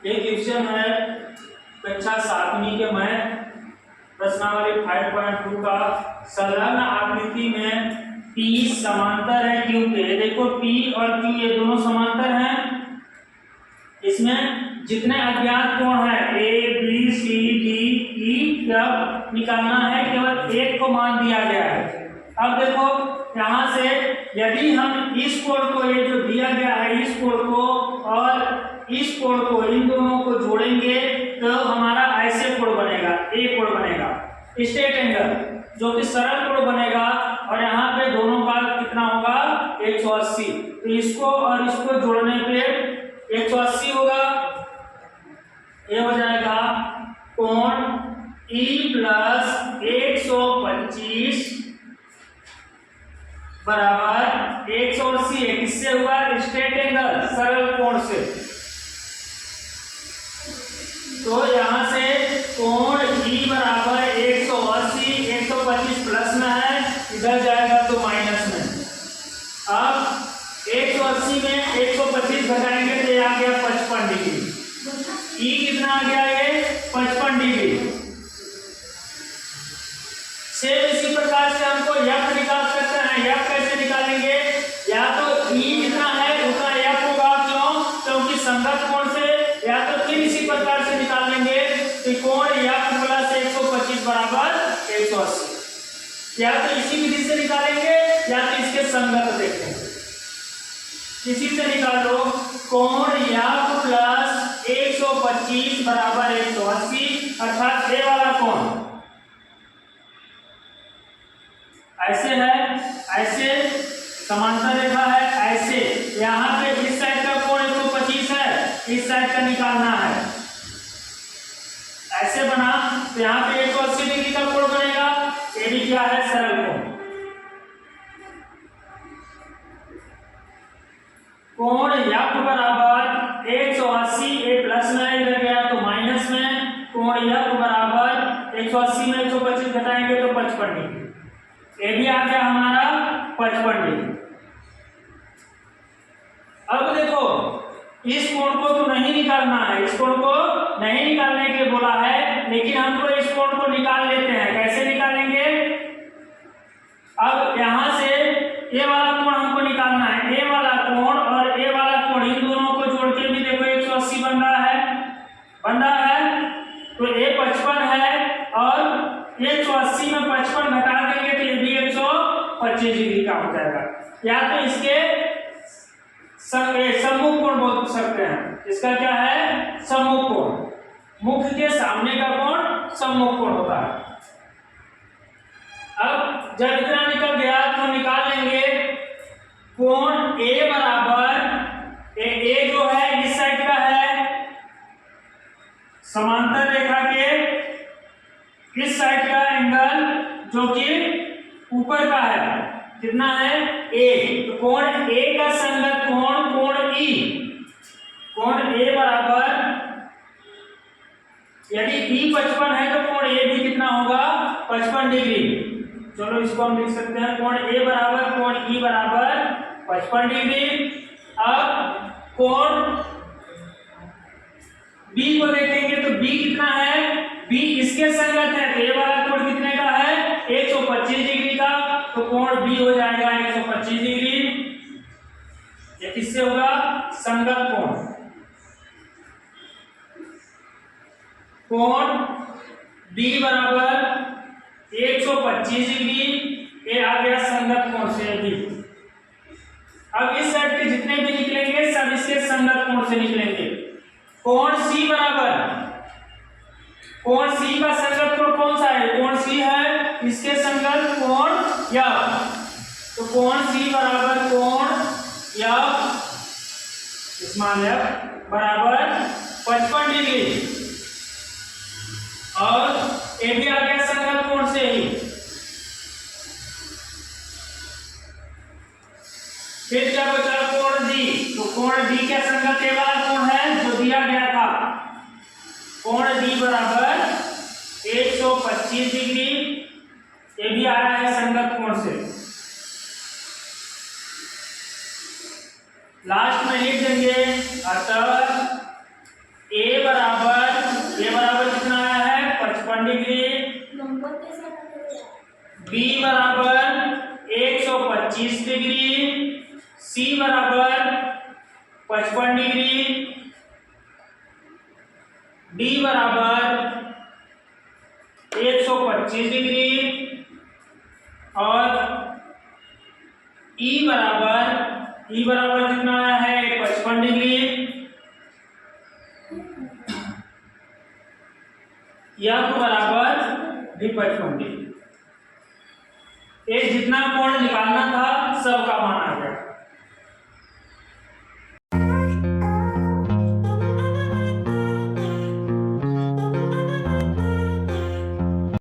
एक क्वेश्चन है कक्षा 7वीं के मैथ प्रश्नावली 5.2 का संलग्न आकृति में P समांतर है Q के। देखो P और Q ये दोनों समांतर हैं। इसमें जितने अज्ञात कोण है A, B, C, D, E सब निकालना है, केवल एक को मान दिया गया है। अब देखो यहाँ से यदि हम इस कोण को, ये जो दिया गया है, इस कोण को और इस कोण को, इन दोनों को जोड़ेंगे तो हमारा ऐसे कोण बनेगा, एक कोण बनेगा स्ट्रेट एंगल, जो कि सरल कोण बनेगा। और यहाँ पे दोनों का कितना होगा 180। तो इसको और इसको जोड़ने पे 180 होगा। ये हो जाएगा कोण E प्लस 125 बराबर 180। किससे हुआ? स्ट्रेट एंगल, सरल कोण से। तो यहाँ से कोण E बराबर 180, 125 प्लस में है, इधर जाएगा तो माइनस में। अब 180 में 125 घटाएंगे तो ये आ गया 55 डिग्री। E कितना आ गया? ये 55 डिग्री। सेम इसी प्रकार से हमको F निकाल सकते हैं। F कैसे निकालेंगे? या तो E जितना है उतना F होगा, क्यों? क्योंकि संगत कोण से। या तो फिर इसी प्रकार से निकाल लेंगे कि कोण F प्लस 125 बराबर 180। या तो इसी विधि से निकालेंगे या तो इसके संगत देखेंगे। इसी से निकालो कोण F प्लस 125 बराबर 180, अर्थात ये वाला कोण ऐसे है, ऐसे समांतर रेखा है, ऐसे। यहाँ पे इस साइड का कोण 125 है, इस साइड का निकालना है। ऐसे बना तो यहाँ पे 180 डिग्री का कोण बनेगा। ये भी क्या है? सरल कोण। कोण F बराबर 180, ये प्लस में इधर गया तो माइनस में। कोण F बराबर 180 में 125 घटाएंगे तो 55 डिग्री। ये भी आ गया हमारा 55 डिग्री। अब देखो इस कोण को तो नहीं निकालना है, इस कोण को नहीं निकालने के बोला है, लेकिन हमको इस कोण को निकाल लेते हैं। कैसे निकालेंगे? अब यहां से ये वाला कोण हमको निकालना है। ये वाला कोण और ये वाला कोण, इन दोनों को जोड़ के भी देखो 180 बन रहा है। तो ये 55 है और ये 180 में 55 घटा देंगे तो ये भी 125 डिग्री का हो जाएगा। या तो इसके सम्मुख कोण बोल सकते हैं। इसका क्या है? सम्मुख कोण। मुख के सामने का कोण सम्मुख कोण होता है। अब जब इतना निकल गया तो निकाल लेंगे कोण A बराबर, ए जो है इस साइड का है, समांतर रेखा के इस साइड का एंगल जो कि ऊपर का है, कितना है? A। तो कोण A का संगत कोण E। कोण A बराबर, यदि E 55 है तो कोण A भी कितना होगा? 55 डिग्री। चलो इसको हम लिख सकते हैं कोण A बराबर कोण E बराबर 55 डिग्री। अब कोण B को देखेंगे तो B कितना है? B इसके संगत है, तो ये वाला कोण कितने का है? 125 डिग्री का। तो कोण B हो जाएगा 125 डिग्री। ये किससे होगा? संगत कोण। कोण B बराबर 125 डिग्री, ये आ गया संगत कोण से भी। अब इस साइड के जितने भी निकलेंगे सब इसके संगत कोण से निकलेंगे। कोण C बराबर, कोण C का संगत कोण कौन सा है? कोण C है इसके संगत कोण F। तो कोण C बराबर कोण F, स्मॉल f बराबर 55 डिग्री। और ये भी आ गया संगत कोण से ही। फिर क्या बचा? कोण D। तो कोण D का संगत ये वाला कोण है जो दिया गया था। कोण D बराबर 125 डिग्री। ये भी आ रहा है संगत कोण से। लास्ट में लिख देंगे अतः A ए बराबर कितना आया है 55 डिग्री, बी बराबर 125 डिग्री, सी बराबर 55 डिग्री, डी बराबर 125 डिग्री और ई बराबर कितना आया है 55 डिग्री, एफ बराबर भी 55 डिग्री। ये जितना कोण निकालना था सबका मान आ गया।